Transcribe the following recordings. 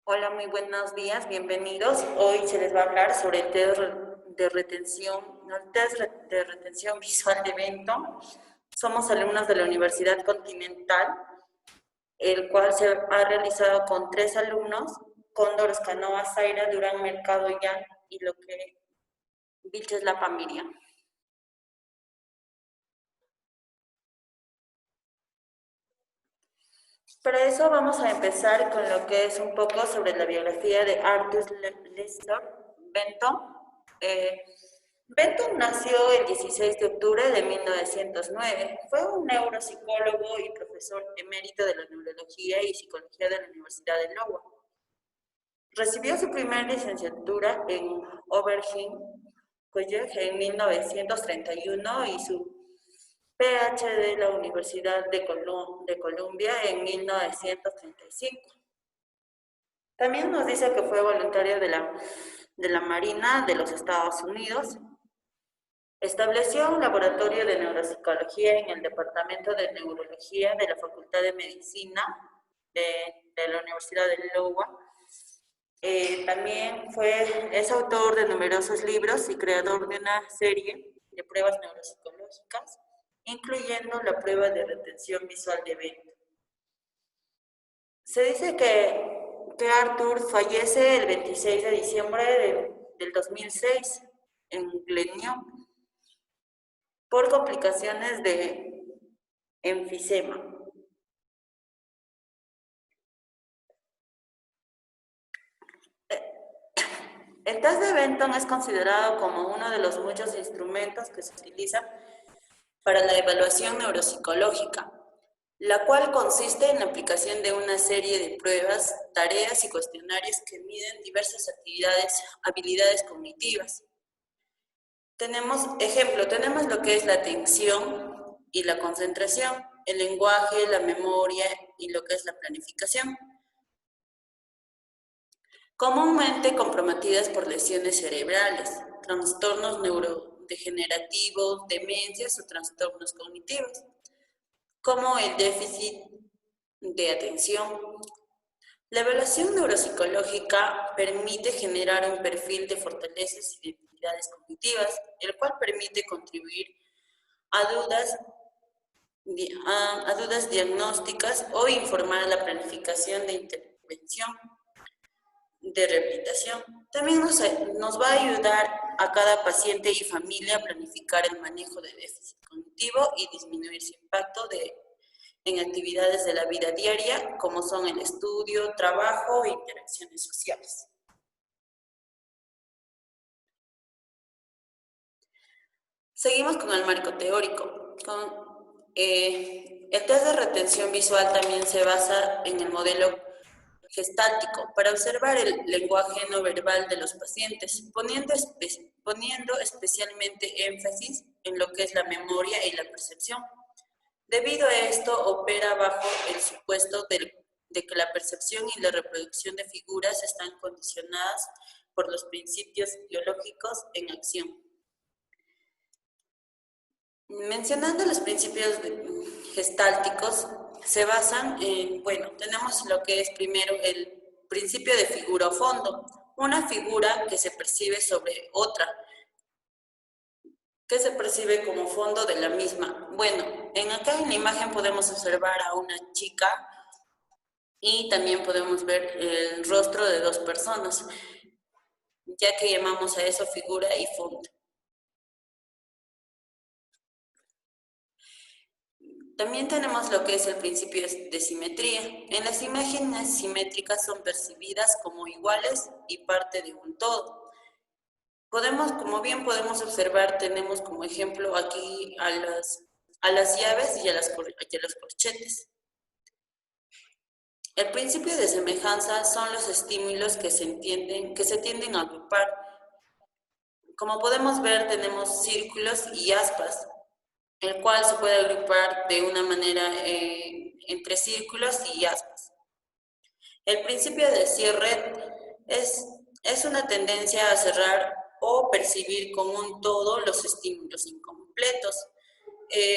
Hola, muy buenos días, bienvenidos. Hoy se les va a hablar sobre el test de retención, de retención visual de Benton. Somos alumnos de la Universidad Continental, el cual se ha realizado con 3 alumnos, Cóndor, Canoa, Zaira, Durán, Mercado, Yan y lo que Vilches La Pamiria. Para eso vamos a empezar con lo que es un poco sobre la biografía de Arthur Lester Benton. Eh, Benton nació el 16 de octubre de 1909. Fue un neuropsicólogo y profesor emérito de la neurología y psicología de la Universidad de Iowa. Recibió su primera licenciatura en Oberlin College en 1931 y su PhD de la Universidad de Columbia en 1935. También nos dice que fue voluntario de la Marina de los Estados Unidos. Estableció un laboratorio de neuropsicología en el Departamento de Neurología de la Facultad de Medicina de la Universidad de Iowa. También es autor de numerosos libros y creador de una serie de pruebas neuropsicológicas, incluyendo la prueba de retención visual de Benton. Se dice que Arthur fallece el 26 de diciembre del 2006 en Glenn por complicaciones de enfisema. El test de Benton es considerado como uno de los muchos instrumentos que se utilizan para la evaluación neuropsicológica, la cual consiste en la aplicación de una serie de pruebas, tareas y cuestionarios que miden diversas habilidades cognitivas. Tenemos lo que es la atención y la concentración, el lenguaje, la memoria y lo que es la planificación, comúnmente comprometidas por lesiones cerebrales, trastornos neurodegenerativos, demencias o trastornos cognitivos, como el déficit de atención. La evaluación neuropsicológica permite generar un perfil de fortalezas y debilidades cognitivas, el cual permite contribuir a dudas diagnósticas o informar la planificación de intervención de rehabilitación. También nos va a ayudar a cada paciente y familia a planificar el manejo de déficit cognitivo y disminuir su impacto en actividades de la vida diaria, como son el estudio, trabajo e interacciones sociales. Seguimos con el marco teórico. El test de retención visual también se basa en el modelo gestáltico para observar el lenguaje no verbal de los pacientes, poniendo especialmente énfasis en lo que es la memoria y la percepción. Debido a esto, opera bajo el supuesto de que la percepción y la reproducción de figuras están condicionadas por los principios biológicos en acción. Mencionando los principios gestálticos, se basan en, tenemos lo que es primero el principio de figura o fondo, una figura que se percibe sobre otra, que se percibe como fondo de la misma. Acá en la imagen podemos observar a una chica y también podemos ver el rostro de dos personas, ya que llamamos a eso figura y fondo. También tenemos lo que es el principio de simetría. En las imágenes simétricas son percibidas como iguales y parte de un todo. Como bien podemos observar, tenemos como ejemplo aquí a las llaves y a los corchetes. El principio de semejanza son los estímulos que se tienden a agrupar. Como podemos ver, tenemos círculos y aspas, el cual se puede agrupar de una manera entre círculos y aspas. El principio de cierre es una tendencia a cerrar o percibir como un todo los estímulos incompletos.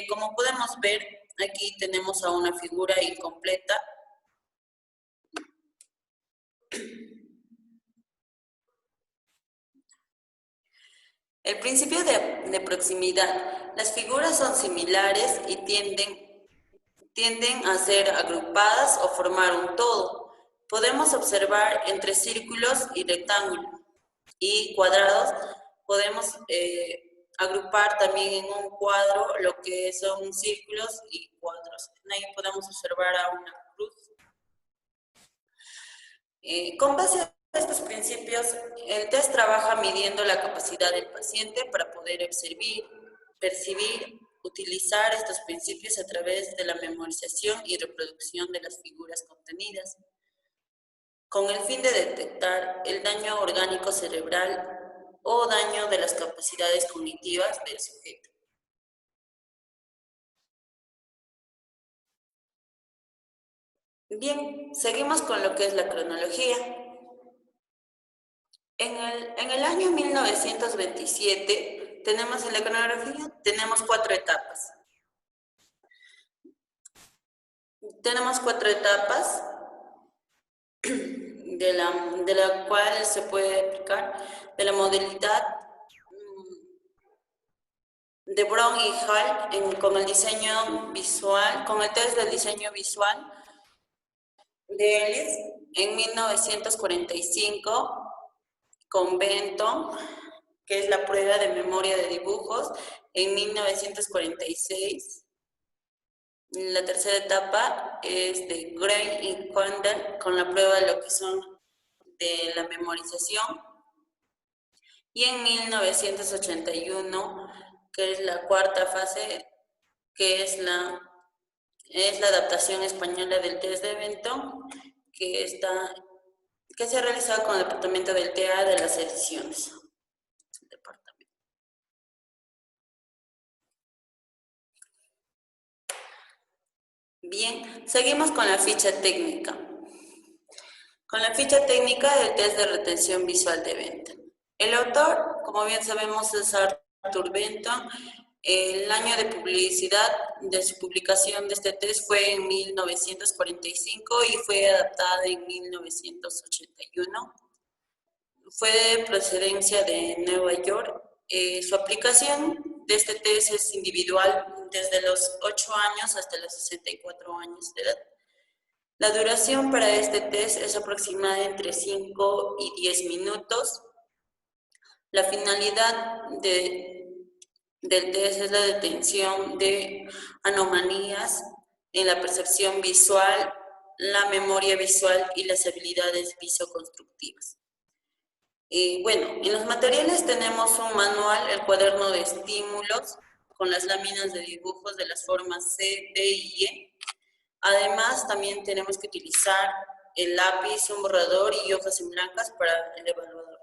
Como podemos ver, aquí tenemos a una figura incompleta El principio de proximidad. Las figuras son similares y tienden a ser agrupadas o formar un todo. Podemos observar entre círculos y rectángulos y cuadrados, podemos agrupar también en un cuadro lo que son círculos y cuadros. Ahí podemos observar a una cruz. Con base a estos principios, el test trabaja midiendo la capacidad del paciente para poder percibir, utilizar estos principios a través de la memorización y reproducción de las figuras contenidas, con el fin de detectar el daño orgánico cerebral o daño de las capacidades cognitivas del sujeto. Bien, seguimos con lo que es la cronología. En el año 1927, tenemos en la cronología, tenemos 4 etapas. Tenemos 4 etapas de la cual se puede aplicar de la modalidad de Brown y Hall con el diseño visual, con el test del diseño visual de Ellis en 1945, con Benton, que es la prueba de memoria de dibujos, en 1946. La tercera etapa es de Gray y Condell, con la prueba de lo que son de la memorización. Y en 1981, que es la cuarta fase, que es la adaptación española del test de Benton, que se ha realizado con el departamento del TEA de las ediciones. Bien, seguimos con la ficha técnica. Con la ficha técnica del test de retención visual de Benton. El autor, como bien sabemos, es Arthur Benton. El año de publicidad de su publicación de este test fue en 1945 y fue adaptada en 1981. Fue de procedencia de Nueva York. Su aplicación de este test es individual desde los 8 años hasta los 64 años de edad. La duración para este test es aproximada entre 5 y 10 minutos. La finalidad del test es la detención de anomalías en la percepción visual, la memoria visual y las habilidades visoconstructivas. Bueno, en los materiales tenemos un manual, el cuaderno de estímulos, con las láminas de dibujos de las formas C, D y E. Además, también tenemos que utilizar el lápiz, un borrador y hojas en blancas para el evaluador.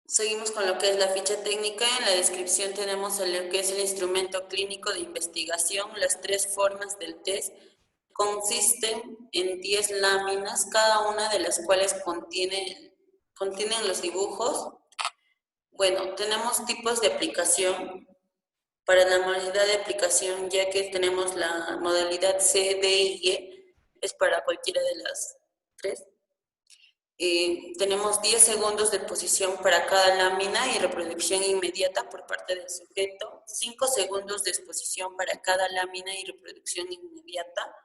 Seguimos con lo que es la ficha técnica. En la descripción tenemos lo que es el instrumento clínico de investigación. Las 3 formas del test consisten en 10 láminas, cada una de las cuales contienen los dibujos. Bueno, tenemos tipos de aplicación. Para la modalidad de aplicación, ya que tenemos la modalidad C, D y E, es para cualquiera de las 3. Tenemos 10 segundos de exposición para cada lámina y reproducción inmediata por parte del sujeto, 5 segundos de exposición para cada lámina y reproducción inmediata.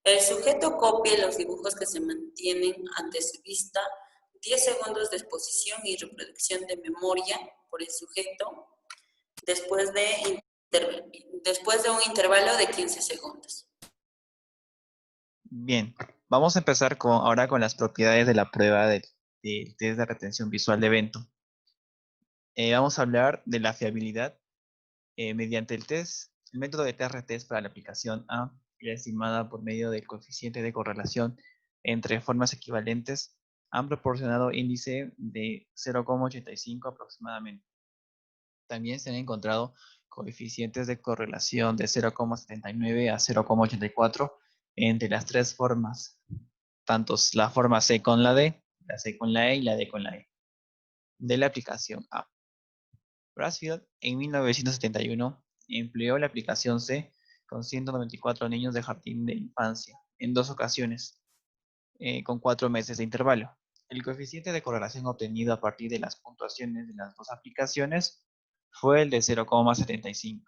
El sujeto copia los dibujos que se mantienen ante su vista, 10 segundos de exposición y reproducción de memoria por el sujeto, después de un intervalo de 15 segundos. Bien, vamos a empezar ahora con las propiedades de la prueba del test de retención visual de Benton. Vamos a hablar de la fiabilidad mediante el método de TR-test para la aplicación A, es estimada por medio del coeficiente de correlación entre formas equivalentes, han proporcionado índice de 0,85 aproximadamente. También se han encontrado coeficientes de correlación de 0,79 a 0,84 entre las 3 formas, tanto la forma C con la D, la C con la E y la D con la E, de la aplicación A. Brassfield en 1971 empleó la aplicación C con 194 niños de jardín de infancia en 2 ocasiones. con 4 meses de intervalo. El coeficiente de correlación obtenido a partir de las puntuaciones de las dos aplicaciones fue el de 0,75.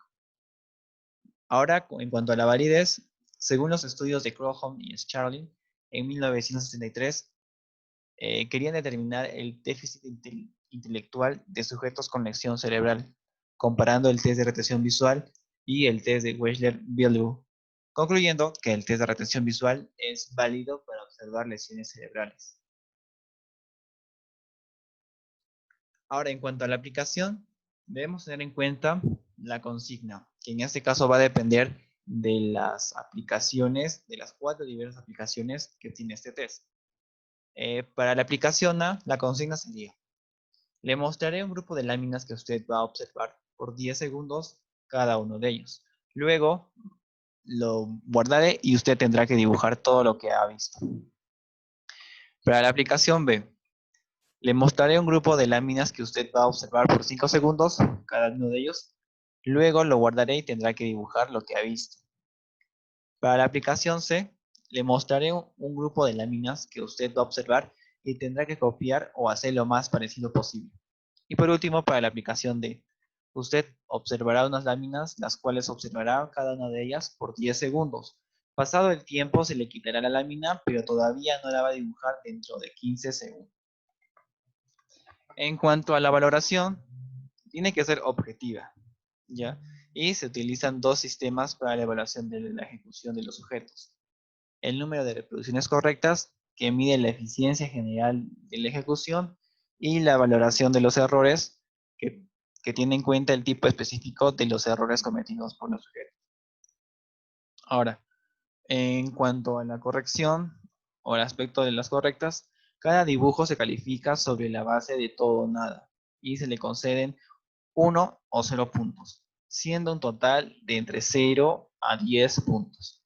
Ahora, en cuanto a la validez, según los estudios de Crogholm y Scharling, en 1973, querían determinar el déficit intelectual de sujetos con lesión cerebral, comparando el test de retención visual y el test de Wechsler-Billou, concluyendo que el test de retención visual es válido para observar lesiones cerebrales. Ahora, en cuanto a la aplicación, debemos tener en cuenta la consigna, que en este caso va a depender de las aplicaciones, de las 4 diversas aplicaciones que tiene este test. Para la aplicación A, la consigna sería: le mostraré un grupo de láminas que usted va a observar por 10 segundos cada uno de ellos. Luego lo guardaré y usted tendrá que dibujar todo lo que ha visto. Para la aplicación B, le mostraré un grupo de láminas que usted va a observar por 5 segundos cada uno de ellos. Luego lo guardaré y tendrá que dibujar lo que ha visto. Para la aplicación C, le mostraré un grupo de láminas que usted va a observar y tendrá que copiar o hacer lo más parecido posible. Y por último, para la aplicación D, usted observará unas láminas, las cuales observará cada una de ellas por 10 segundos. Pasado el tiempo se le quitará la lámina, pero todavía no la va a dibujar dentro de 15 segundos. En cuanto a la valoración, tiene que ser objetiva, ¿ya? Y se utilizan dos sistemas para la evaluación de la ejecución de los sujetos. El número de reproducciones correctas, que mide la eficiencia general de la ejecución, y la valoración de los errores, que tiene en cuenta el tipo específico de los errores cometidos por los sujetos. Ahora, en cuanto a la corrección o el aspecto de las correctas, cada dibujo se califica sobre la base de todo o nada y se le conceden 1 o 0 puntos, siendo un total de entre 0 a 10 puntos.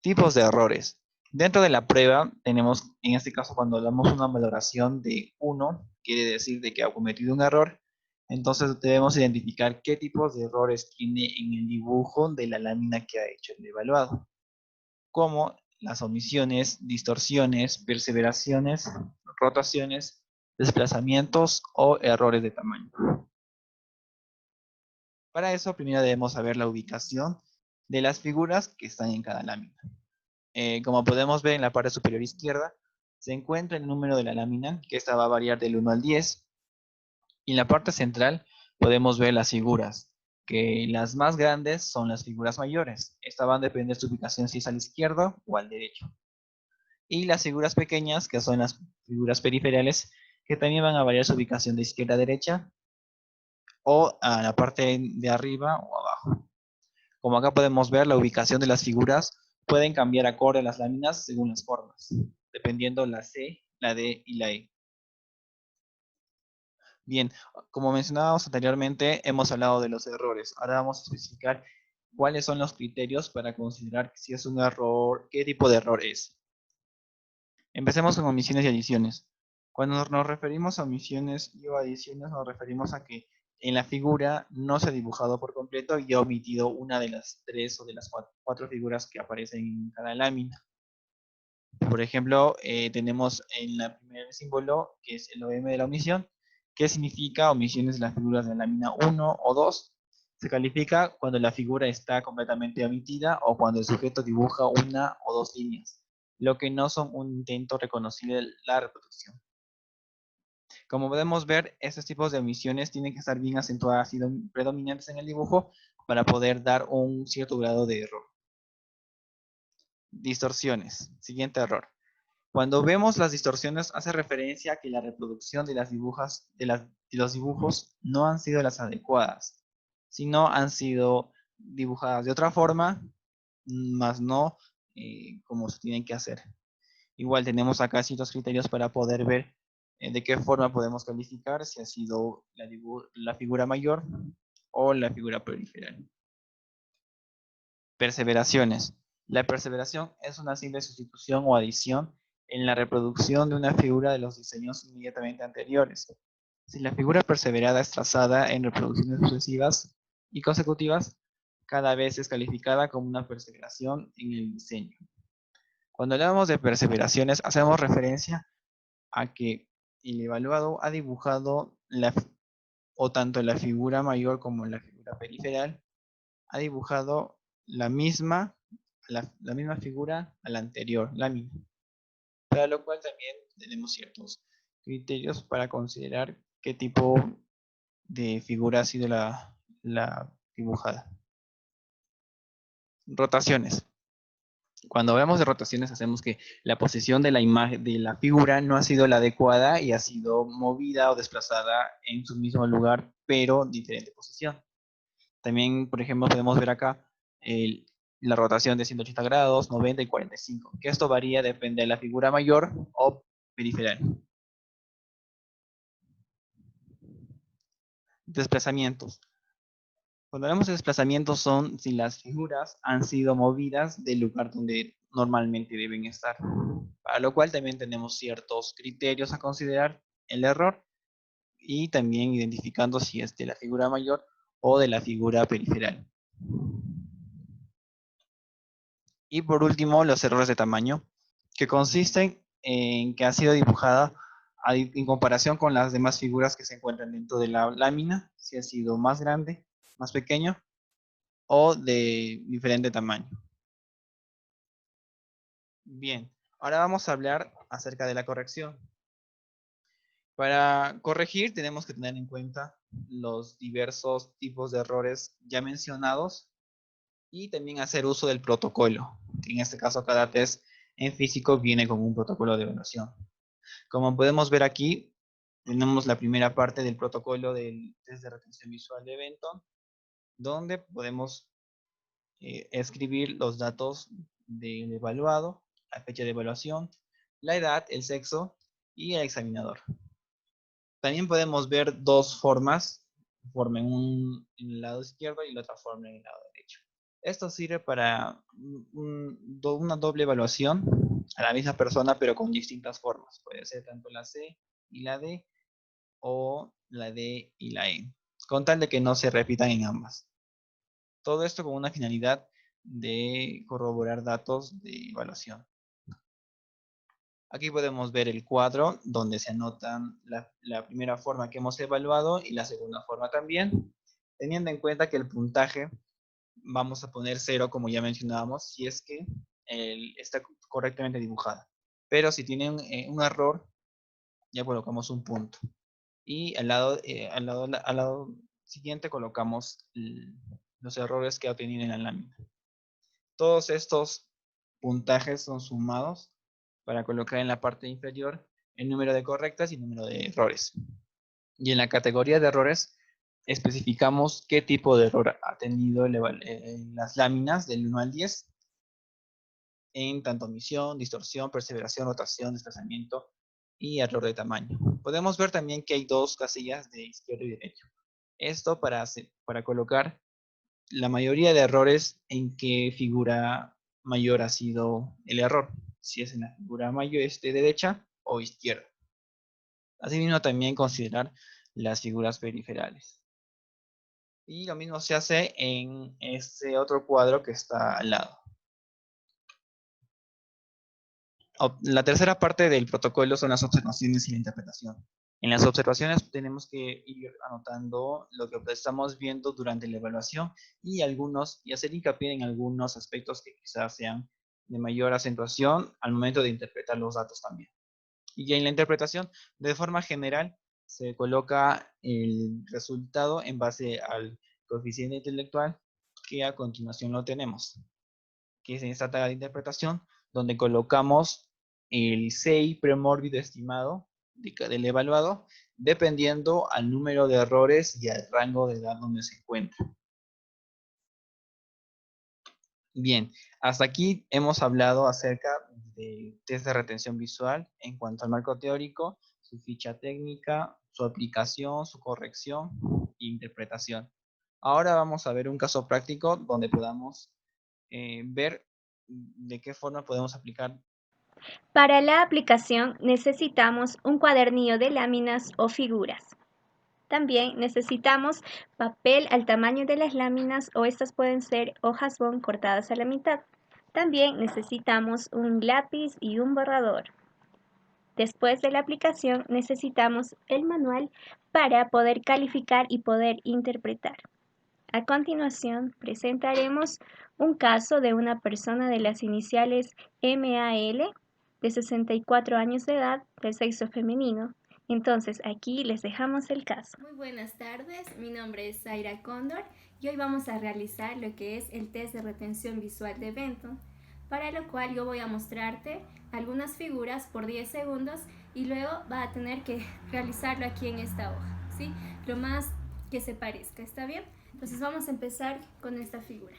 Tipos de errores. Dentro de la prueba tenemos, en este caso, cuando damos una valoración de 1, quiere decir de que ha cometido un error. Entonces debemos identificar qué tipos de errores tiene en el dibujo de la lámina que ha hecho el evaluado, como las omisiones, distorsiones, perseveraciones, rotaciones, desplazamientos o errores de tamaño. Para eso, primero debemos saber la ubicación de las figuras que están en cada lámina. Como podemos ver en la parte superior izquierda, se encuentra el número de la lámina, que esta va a variar del 1 al 10. Y en la parte central podemos ver las figuras, que las más grandes son las figuras mayores. Esta van a depender de su ubicación, si es al izquierdo o al derecho. Y las figuras pequeñas, que son las figuras periferiales, que también van a variar su ubicación de izquierda a derecha, o a la parte de arriba o abajo. Como acá podemos ver, la ubicación de las figuras pueden cambiar acorde a las láminas según las formas, dependiendo la C, la D y la E. Bien, como mencionábamos anteriormente, hemos hablado de los errores. Ahora vamos a especificar cuáles son los criterios para considerar si es un error, qué tipo de error es. Empecemos con omisiones y adiciones. Cuando nos referimos a omisiones y o adiciones, nos referimos a que en la figura no se ha dibujado por completo y ha omitido una de las 3 o de las 4 figuras que aparecen en cada lámina. Por ejemplo, tenemos en el primer símbolo, que es el OM de la omisión, que significa omisiones de las figuras de la lámina 1 o 2. Se califica cuando la figura está completamente omitida o cuando el sujeto dibuja una o dos líneas, lo que no son un intento reconocible de la reproducción. Como podemos ver, estos tipos de omisiones tienen que estar bien acentuadas y predominantes en el dibujo para poder dar un cierto grado de error. Distorsiones. Siguiente error. Cuando vemos las distorsiones, hace referencia a que la reproducción de los dibujos no han sido las adecuadas, sino han sido dibujadas de otra forma, más no como se tienen que hacer. Igual tenemos acá ciertos criterios para poder ver de qué forma podemos calificar si ha sido la figura mayor o la figura periferal. Perseveraciones. La perseveración es una simple sustitución o adición en la reproducción de una figura de los diseños inmediatamente anteriores. Si la figura perseverada es trazada en reproducciones sucesivas y consecutivas, cada vez es calificada como una perseveración en el diseño. Cuando hablamos de perseveraciones, hacemos referencia a que el evaluado ha dibujado o tanto la figura mayor como la figura periferal, ha dibujado la misma, la misma figura a la anterior lámina, para lo cual también tenemos ciertos criterios para considerar qué tipo de figura ha sido la dibujada. Rotaciones. Cuando hablamos de rotaciones, hacemos que la posición de la imagen de la figura no ha sido la adecuada y ha sido movida o desplazada en su mismo lugar, pero diferente posición. También, por ejemplo, podemos ver acá la rotación de 180 grados, 90 y 45, que esto varía, depende de la figura mayor o periferal. Desplazamientos. Cuando hablamos de desplazamientos son si las figuras han sido movidas del lugar donde normalmente deben estar, para lo cual también tenemos ciertos criterios a considerar el error y también identificando si es de la figura mayor o de la figura periferal. Y por último, los errores de tamaño, que consisten en que ha sido dibujada en comparación con las demás figuras que se encuentran dentro de la lámina, si ha sido más grande, más pequeño o de diferente tamaño. Bien, ahora vamos a hablar acerca de la corrección. Para corregir tenemos que tener en cuenta los diversos tipos de errores ya mencionados y también hacer uso del protocolo. En este caso, cada test en físico viene con un protocolo de evaluación. Como podemos ver aquí, tenemos la primera parte del protocolo del test de retención visual de Benton, donde podemos escribir los datos del evaluado, la fecha de evaluación, la edad, el sexo y el examinador. También podemos ver dos formas, forma en el lado izquierdo y la otra forma en el lado derecho. Esto sirve para una doble evaluación a la misma persona, pero con distintas formas. Puede ser tanto la C y la D, o la D y la E, con tal de que no se repitan en ambas. Todo esto con una finalidad de corroborar datos de evaluación. Aquí podemos ver el cuadro donde se anotan la primera forma que hemos evaluado y la segunda forma también, teniendo en cuenta que el puntaje vamos a poner 0, como ya mencionábamos, si es que está correctamente dibujada. Pero si tiene un error, ya colocamos un punto. Y al lado siguiente colocamos los errores que ha tenido en la lámina. Todos estos puntajes son sumados para colocar en la parte inferior el número de correctas y el número de errores. Y en la categoría de errores especificamos qué tipo de error ha tenido las láminas del 1 al 10 en tanto omisión, distorsión, perseveración, rotación, desplazamiento y error de tamaño. Podemos ver también que hay dos casillas de izquierdo y derecho. Esto para colocar la mayoría de errores en qué figura mayor ha sido el error, si es en la figura mayor de derecha o izquierda. Asimismo también considerar las figuras periferales. Y lo mismo se hace en este otro cuadro que está al lado. La tercera parte del protocolo son las observaciones y la interpretación. En las observaciones tenemos que ir anotando lo que estamos viendo durante la evaluación y hacer hincapié en algunos aspectos que quizás sean de mayor acentuación al momento de interpretar los datos también. Y en la interpretación, de forma general, se coloca el resultado en base al coeficiente intelectual que a continuación lo tenemos, que es en esta tabla de interpretación, donde colocamos el CI premórbido estimado del evaluado, dependiendo al número de errores y al rango de edad donde se encuentra. Bien, hasta aquí hemos hablado acerca del test de retención visual en cuanto al marco teórico, su ficha técnica, su aplicación, su corrección e interpretación. Ahora vamos a ver un caso práctico donde podamos ver de qué forma podemos aplicar. Para la aplicación necesitamos un cuadernillo de láminas o figuras. También necesitamos papel al tamaño de las láminas o estas pueden ser hojas bond cortadas a la mitad. También necesitamos un lápiz y un borrador. Después de la aplicación necesitamos el manual para poder calificar y poder interpretar. A continuación presentaremos un caso de una persona de las iniciales MAL de 64 años de edad del sexo femenino. Entonces aquí les dejamos el caso. Muy buenas tardes, mi nombre es Zaira Cóndor y hoy vamos a realizar lo que es el test de retención visual de Benton, para lo cual yo voy a mostrarte algunas figuras por 10 segundos y luego va a tener que realizarlo aquí en esta hoja, ¿sí? Lo más que se parezca, ¿está bien? Entonces vamos a empezar con esta figura.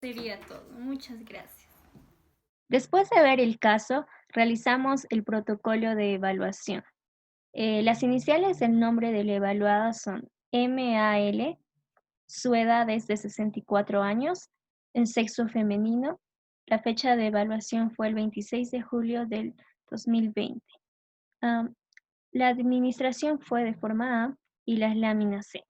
Sería todo. Muchas gracias. Después de ver el caso, realizamos el protocolo de evaluación. Las iniciales del nombre del evaluado son MAL, su edad es de 64 años, el sexo femenino. La fecha de evaluación fue el 26 de julio del 2020. La administración fue de forma A y las láminas C.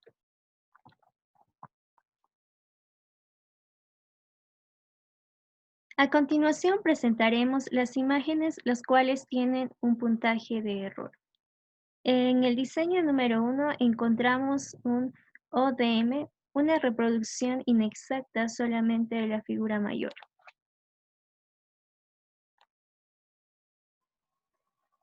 A continuación presentaremos las imágenes las cuales tienen un puntaje de error. En el diseño número 1 encontramos un ODM, una reproducción inexacta solamente de la figura mayor.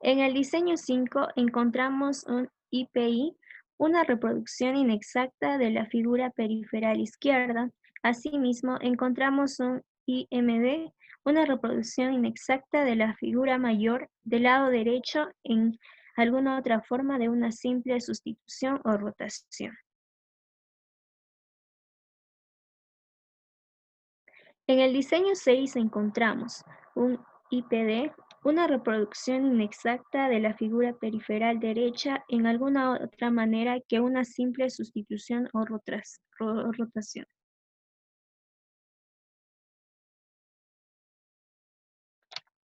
En el diseño 5 encontramos un IPI, una reproducción inexacta de la figura periferal izquierda. Asimismo, encontramos un IMD, una reproducción inexacta de la figura mayor del lado derecho en alguna otra forma de una simple sustitución o rotación. En el diseño 6 encontramos un IPD, una reproducción inexacta de la figura periferal derecha en alguna otra manera que una simple sustitución o rotación.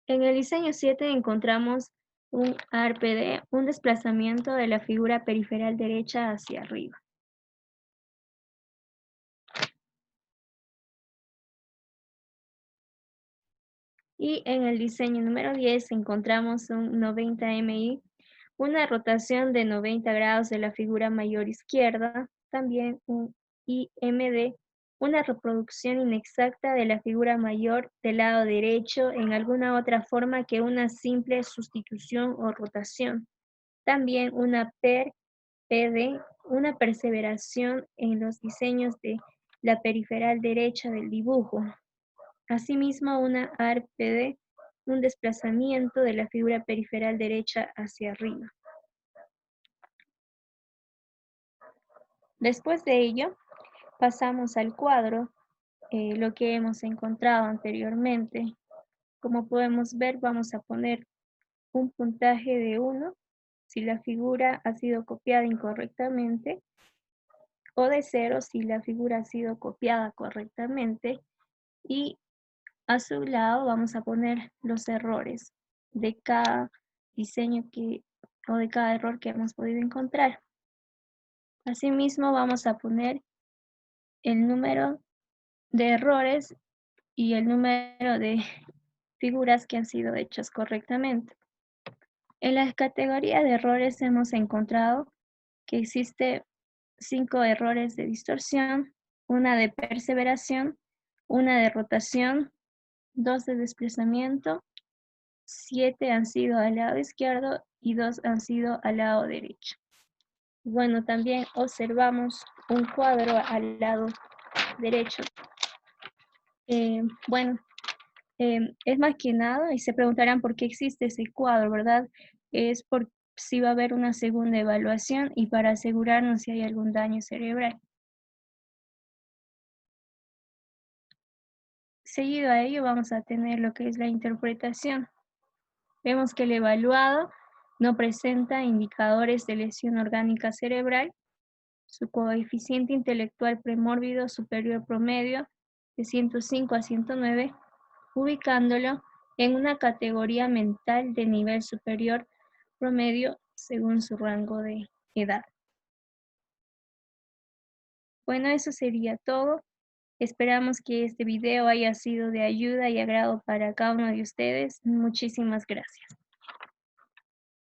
En el diseño 7 encontramos un ARPD, un desplazamiento de la figura periferal derecha hacia arriba. Y en el diseño número 10 encontramos un 90 MI, una rotación de 90 grados de la figura mayor izquierda, también un IMD, una reproducción inexacta de la figura mayor del lado derecho en alguna otra forma que una simple sustitución o rotación. También una PD, una perseveración en los diseños de la periferal derecha del dibujo. Asimismo, una ARPD, un desplazamiento de la figura periferal derecha hacia arriba. Después de ello, pasamos al cuadro, lo que hemos encontrado anteriormente. Como podemos ver, vamos a poner un puntaje de 1 si la figura ha sido copiada incorrectamente, o de 0 si la figura ha sido copiada correctamente, y a su lado vamos a poner los errores de cada diseño o de cada error que hemos podido encontrar. Asimismo, vamos a poner el número de errores y el número de figuras que han sido hechas correctamente. En la categoría de errores hemos encontrado que existe 5 errores de distorsión, una de perseveración, una de rotación, 2 de desplazamiento, 7 han sido al lado izquierdo y 2 han sido al lado derecho. Bueno, también observamos un cuadro al lado derecho. Es más que nada, y se preguntarán por qué existe ese cuadro, ¿verdad? Es por si va a haber una segunda evaluación y para asegurarnos si hay algún daño cerebral. Seguido a ello vamos a tener lo que es la interpretación. Vemos que el evaluado no presenta indicadores de lesión orgánica cerebral. Su coeficiente intelectual premórbido superior promedio de 105 a 109, ubicándolo en una categoría mental de nivel superior promedio según su rango de edad. Bueno, eso sería todo. Esperamos que este video haya sido de ayuda y agrado para cada uno de ustedes. Muchísimas gracias.